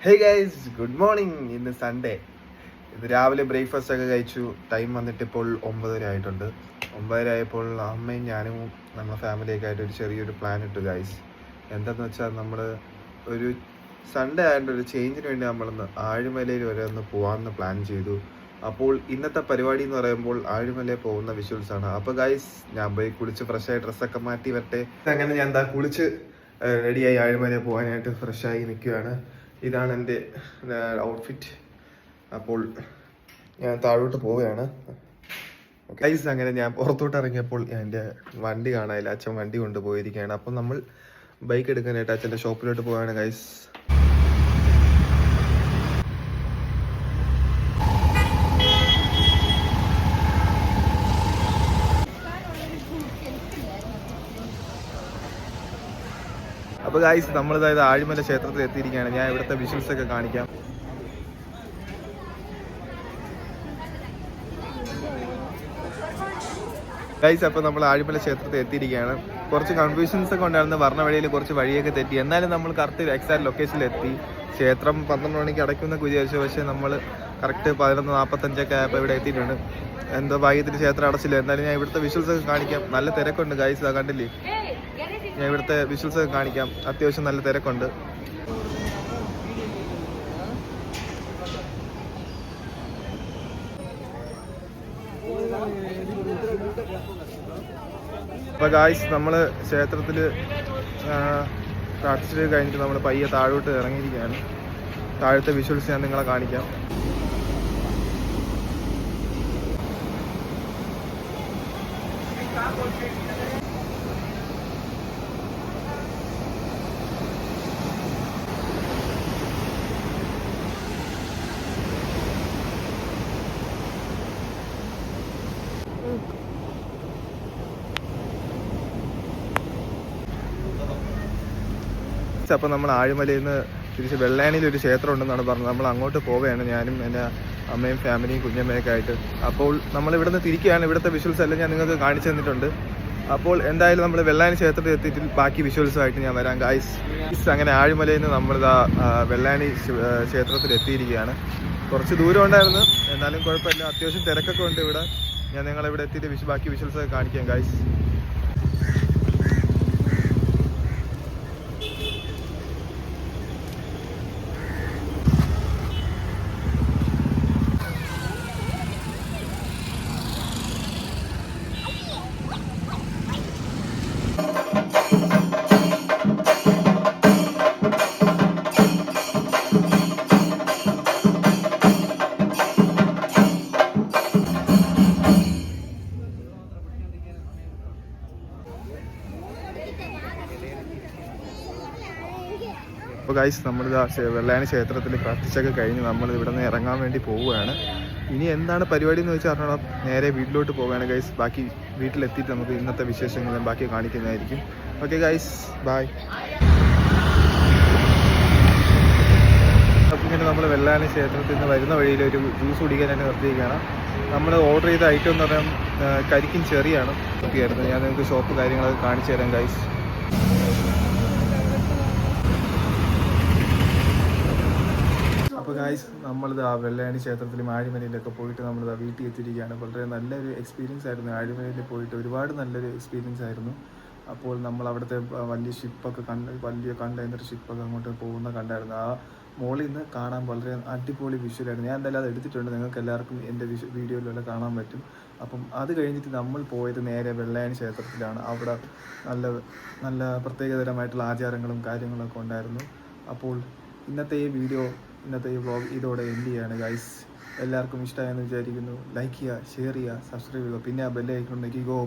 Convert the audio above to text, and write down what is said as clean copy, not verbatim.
Hey guys, good morning. ഇന്ന് Sunday. ഇത് രാവിലെ ബ്രേക്ക്ഫാസ്റ്റ് ഒക്കെ കഴിച്ചു. ടൈം വന്നിട്ട് ഇപ്പോൾ 9:30 ആയിട്ടുണ്ട്. 9:30 ആയപ്പോൾ അമ്മയും ഞാനും നമ്മുടെ ഫാമിലിയൊക്കെ ആയിട്ട് ഒരു ചെറിയൊരു പ്ലാൻ ഇട്ടു ഗൈസ്. എന്താണെന്ന് വെച്ചാൽ നമ്മൾ ഒരു സൺഡേ ആയതുകൊണ്ട് ഒരു ചേഞ്ചിന് വേണ്ടി നമ്മളൊന്ന് ആഴിമലയിൽ വരെ ഒന്ന് പോകാമെന്ന് പ്ലാൻ ചെയ്തു. അപ്പോൾ ഇന്നത്തെ പരിപാടി എന്ന് പറയുമ്പോൾ ആഴിമലയിൽ പോകുന്ന വിഷ്വൽസ് ആണ്. അപ്പോൾ ഗൈസ്, ഞാൻ പോയി കുളിച്ച് ഫ്രഷായി ഡ്രസ്സൊക്കെ മാറ്റി വരട്ടെ. അങ്ങനെ ഞാൻ എന്താ കുളിച്ച് റെഡിയായി ആഴിമലയിൽ പോകാനായിട്ട് ഫ്രഷായി നിൽക്കുകയാണ്. ഇതാണ് എൻ്റെ ഔട്ട്ഫിറ്റ്. അപ്പോൾ ഞാൻ താഴോട്ട് പോവുകയാണ് ഗൈസ്. അങ്ങനെ ഞാൻ പുറത്തോട്ട് ഇറങ്ങിയപ്പോൾ എൻ്റെ വണ്ടി കാണാനില്ല. അച്ഛൻ വണ്ടി കൊണ്ടുപോയിരിക്കുകയാണ്. അപ്പം നമ്മൾ ബൈക്ക് എടുക്കാനായിട്ട് അച്ഛൻ്റെ ഷോപ്പിലോട്ട് പോവുകയാണ് ഗൈസ്. അപ്പോൾ ഗൈസ്, നമ്മളിതായത് ആഴിമല ക്ഷേത്രത്തിൽ എത്തിയിരിക്കുകയാണ്. ഞാൻ ഇവിടുത്തെ വിഷ്വൽസ് ഒക്കെ കാണിക്കാം. ഗൈസ്, അപ്പോൾ നമ്മൾ ആഴിമല ക്ഷേത്രത്തിൽ എത്തിയിരിക്കുകയാണ്. കുറച്ച് കൺഫ്യൂഷൻസ് ഒക്കെ ഉണ്ടായിരുന്നു. പറഞ്ഞ വഴിയിൽ കുറച്ച് വഴിയൊക്കെ തെറ്റി. എന്നാലും നമ്മൾ കറക്റ്റ് എക്സാക്ട് ലൊക്കേഷനിൽ എത്തി. ക്ഷേത്രം 12 മണിക്ക് അടയ്ക്കുമെന്നൊക്കെ വിചാരിച്ചു. പക്ഷേ നമ്മൾ കറക്റ്റ് 11:45 ആയപ്പോൾ ഇവിടെ എത്തിയിട്ടുണ്ട്. എന്തോ ഭാഗ്യത്തിന് ക്ഷേത്രം അടച്ചില്ല. എന്നാലും ഞാൻ ഇവിടുത്തെ വിഷ്വൽസ് ഒക്കെ കാണിക്കാം. നല്ല തിരക്കുണ്ട് ഗൈസ്, അത് കണ്ടില്ലേ? ഞാൻ ഇവിടുത്തെ വിഷ്വൽസ് ഒക്കെ കാണിക്കാം. അത്യാവശ്യം നല്ല തിരക്കുണ്ട്. അപ്പോൾ ഗായ്സ്, നമ്മൾ ക്ഷേത്രത്തിൽ പ്രാർത്ഥിച്ച് കഴിഞ്ഞിട്ട് നമ്മൾ പയ്യെ താഴോട്ട് ഇറങ്ങിയിരിക്കുകയാണ്. താഴത്തെ വിഷ്വൽസ് ഞാൻ നിങ്ങളെ കാണിക്കാം. അപ്പോൾ നമ്മൾ ആഴിമലയിൽ നിന്ന് തിരിച്ച് വെള്ളാനിയിൽ ഒരു ക്ഷേത്രം ഉണ്ടെന്നാണ് പറഞ്ഞത്. നമ്മൾ അങ്ങോട്ട് പോവുകയാണ്, ഞാനും എൻ്റെ അമ്മയും ഫാമിലിയും കുഞ്ഞമ്മയൊക്കെ ആയിട്ട്. അപ്പോൾ നമ്മൾ ഇവിടെ നിന്ന് തിരിക്കുകയാണ്. ഇവിടുത്തെ വിഷ്വൽസ് എല്ലാം ഞാൻ നിങ്ങൾക്ക് കാണിച്ചു തന്നിട്ടുണ്ട്. അപ്പോൾ എന്തായാലും നമ്മൾ വെള്ളാനി ക്ഷേത്രത്തിൽ എത്തിയിട്ട് ബാക്കി വിഷ്വൽസുമായിട്ട് ഞാൻ വരാം ഗായ്സ്. അങ്ങനെ ആഴിമലയിൽ നിന്ന് നമ്മളിതാ വെള്ളാനി ക്ഷേത്രത്തിൽ എത്തിയിരിക്കുകയാണ്. കുറച്ച് ദൂരം ഉണ്ടായിരുന്നു, എന്നാലും കുഴപ്പമില്ല. അത്യാവശ്യം തിരക്കൊക്കെ ഉണ്ട് ഇവിടെ. ഞാൻ നിങ്ങളിവിടെ എത്തിയിട്ട് ബാക്കി വിഷ്വൽസൊക്കെ കാണിക്കാം ഗായ്സ്. അപ്പോൾ ഗൈസ്, നമ്മളിതാ വെള്ളാനി ക്ഷേത്രത്തിൽ പ്രാർത്ഥിച്ചൊക്കെ കഴിഞ്ഞ് നമ്മൾ ഇവിടെ നിന്ന് ഇറങ്ങാൻ വേണ്ടി പോവുകയാണ്. ഇനി എന്താണ് പരിപാടി എന്ന് വെച്ചാൽ അറിയണം. നേരെ വീട്ടിലോട്ട് പോവുകയാണ് ഗൈസ്. ബാക്കി വീട്ടിലെത്തിയിട്ട് നമുക്ക് ഇന്നത്തെ വിശേഷങ്ങളും ബാക്കി കാണിക്കുന്നതായിരിക്കും. Okay guys, by. അപ്പോൾ ഇങ്ങനെ നമ്മൾ വെള്ളാനി ക്ഷേത്രത്തിൽ നിന്ന് വരുന്ന വഴിയിൽ ഒരു ജ്യൂസ് കുടിക്കാനായിട്ട് നിർത്തിയിരിക്കുകയാണ്. നമ്മൾ ഓർഡർ ചെയ്ത ഐറ്റം എന്ന് പറയാൻ കരിക്കും ചെറിയാണ് ഒക്കെയായിരുന്നു. ഞാൻ നിങ്ങൾക്ക് ഷോപ്പ് കാര്യങ്ങളൊക്കെ കാണിച്ചു തരാം ഗൈസ്. അപ്പോൾ ഗൈസ്, നമ്മളിത് വെള്ളാനി ക്ഷേത്രത്തിലും ആഴിമലയിലൊക്കെ പോയിട്ട് നമ്മളിത് വീട്ടിൽ എത്തിയിരിക്കുകയാണ്. വളരെ നല്ലൊരു എക്സ്പീരിയൻസ് ആയിരുന്നു. ആഴിമലയിൽ പോയിട്ട് ഒരുപാട് നല്ലൊരു എക്സ്പീരിയൻസ് ആയിരുന്നു. അപ്പോൾ നമ്മൾ അവിടുത്തെ വലിയ ഷിപ്പൊക്കെ വലിയ കണ്ടെയ്നർ ഷിപ്പൊക്കെ അങ്ങോട്ട് കണ്ടായിരുന്നു. ആ മോളിൽ നിന്ന് കാണാൻ വളരെ അടിപൊളി വിഷ്വലായിരുന്നു. ഞാൻ എന്തായാലും അത് എടുത്തിട്ടുണ്ട്. നിങ്ങൾക്ക് എല്ലാവർക്കും എൻ്റെ വീഡിയോയിലെല്ലാം കാണാൻ പറ്റും. അപ്പം അത് കഴിഞ്ഞിട്ട് നമ്മൾ പോയത് നേരെ വെള്ളാനി ക്ഷേത്രത്തിലാണ്. അവിടെ നല്ല പ്രത്യേകതരമായിട്ടുള്ള ആചാരങ്ങളും കാര്യങ്ങളൊക്കെ ഉണ്ടായിരുന്നു. അപ്പോൾ ഇന്നത്തെ ഈ വ്ളോഗ് ഇതോടെ എൻഡ് ചെയ്യാണ് ഗൈസ്. എല്ലാവർക്കും ഇഷ്ടമായെന്ന് വിചാരിക്കുന്നു. ലൈക്ക് ചെയ്യുക, ഷെയർ ചെയ്യുക, സബ്സ്ക്രൈബ് ചെയ്യുക. പിന്നെ ആ ബെല്ലൈക്കൺ ഞെക്കിക്കോ.